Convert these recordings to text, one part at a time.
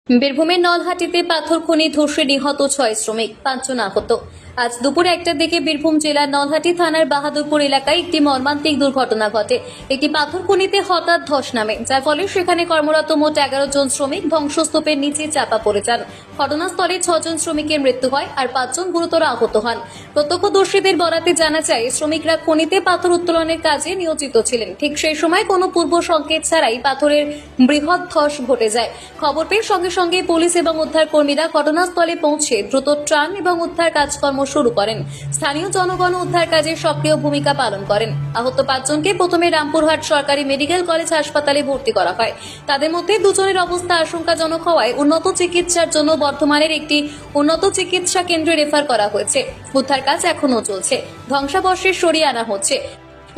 বীরভূমের নলহাটিতে পাথর খনি ধসে নিহত 6 শ্রমিক, 5 জন আহত। আজ দুপুর 1টার দিকে বীরভূম জেলার নলহাটি থানার বাহাদুরপুর এলাকায় একটি মর্মান্তিক দুর্ঘটনা ঘটে। একটি পাথর খনিতে হঠাৎ ধস নামে, যার ফলে সেখানে কর্মরত মোট 11 জন শ্রমিক ধ্বংসস্তূপের নিচে চাপা পড়ে যান। ঘটনাস্থলে 6 জন শ্রমিকের মৃত্যু হয় আর 5 জন গুরুতর আহত হন। প্রত্যক্ষদর্শীদের বরাতে জানা যায়, শ্রমিকরা খনিতে পাথর উত্তোলনের কাজে নিয়োজিত ছিলেন। ঠিক সেই সময় কোনো পূর্ব সংকেত ছাড়াই পাথরের বৃহৎ ধস ঘটে যায়। খবর পেয়ে সঙ্গে সঙ্গে পুলিশ এবং উদ্ধার কর্মীরা ঘটনাস্থলে পৌঁছে দ্রুত ত্রাণ এবং উদ্ধার কাজকর্ম শুরু করেন। স্থানীয় জনগণ উদ্ধার কাজে সক্রিয় ভূমিকা পালন করেন। আহত 5 জনকে প্রথমে রামপুরহাট সরকারি মেডিকেল কলেজ হাসপাতালে ভর্তি করা হয়। তাদের মধ্যে 2 জনের অবস্থা আশঙ্কাজনক হওয়ায় উন্নত চিকিৎসার জন্য বর্ধমানের একটি উন্নত চিকিৎসা কেন্দ্রে রেফার করা হয়েছে। উদ্ধার কাজ এখনও চলছে। ধ্বংসাবশেষ সরিয়ে আনা হচ্ছে।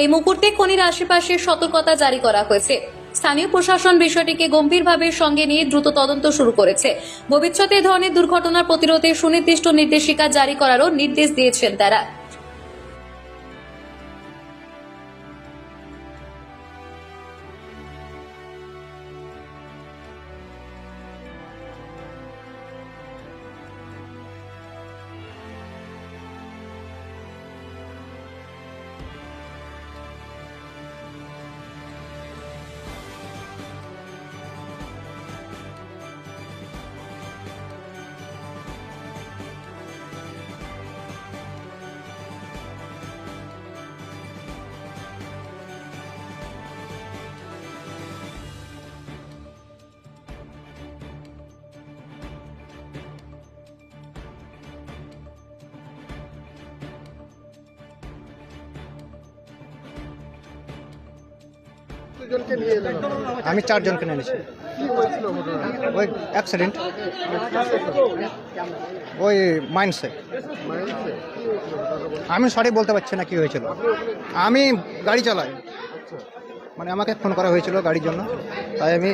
এই মুহূর্তে খনির আশেপাশে সতর্কতা জারি করা হয়েছে। স্থানীয় প্রশাসন বিষয়টিকে গম্ভীরভাবে সঙ্গে নিয়ে দ্রুত তদন্ত শুরু করেছে। ভবিষ্যতে এ ধরনের দুর্ঘটনার প্রতিরোধে সুনির্দিষ্ট নির্দেশিকা জারি করারও নির্দেশ দিয়েছেন তারা। আমি 4 জনকে এনেছি। ওই অ্যাক্সিডেন্ট, ওই মাইন্সে। আমি সঠিক বলতে পারছি না কি হয়েছিল। আমি গাড়ি চালাই, মানে আমাকে ফোন করা হয়েছিল গাড়ির জন্য, তাই আমি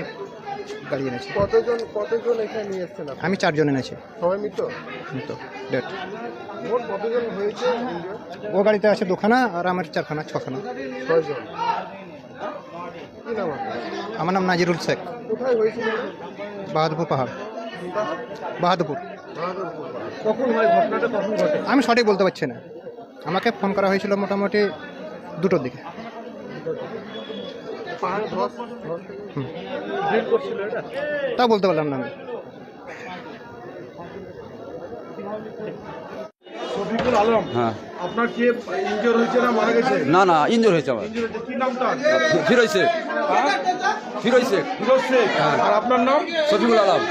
গাড়ি এনেছি। কতজন এখানে নিয়ে এসেছেন? আমি 4 জন এনেছি। সবাই মৃত? ডেট। মোট কতজন হয়েছে? ও গাড়িতে আছে 2খানা আর আমার 4খানা, 6খানা। 6 জন। কি নাম আপনার? আমার নাম নাজিরুল শেখ। কোথায় হয়েছিল? বাহাদুরপুর পাহাড়, বাহাদুরপুর। কখন হয় ঘটনাটা, কখন ঘটে? আমি সঠিক বলতে পারছি না। আমাকে ফোন করা হয়েছিল মোটামুটি 2টোর দিকে। পাহাড়ে ধস ড্রিল করছিল এটা? তা বলতে পারলাম না আমি। শফিকুল আলম। হ্যাঁ। আপনার কি ইনজোর হয়েছে না মারা গেছে? না না, ইনজোর হয়েছে আমার। ইনজোর হয়েছে, কি নাম তার? ফিরোজ শেখ। ফিরোজ শেখ। ফিরোজ শেখ। হ্যাঁ। আর আপনার নাম? শফিকুল আলম।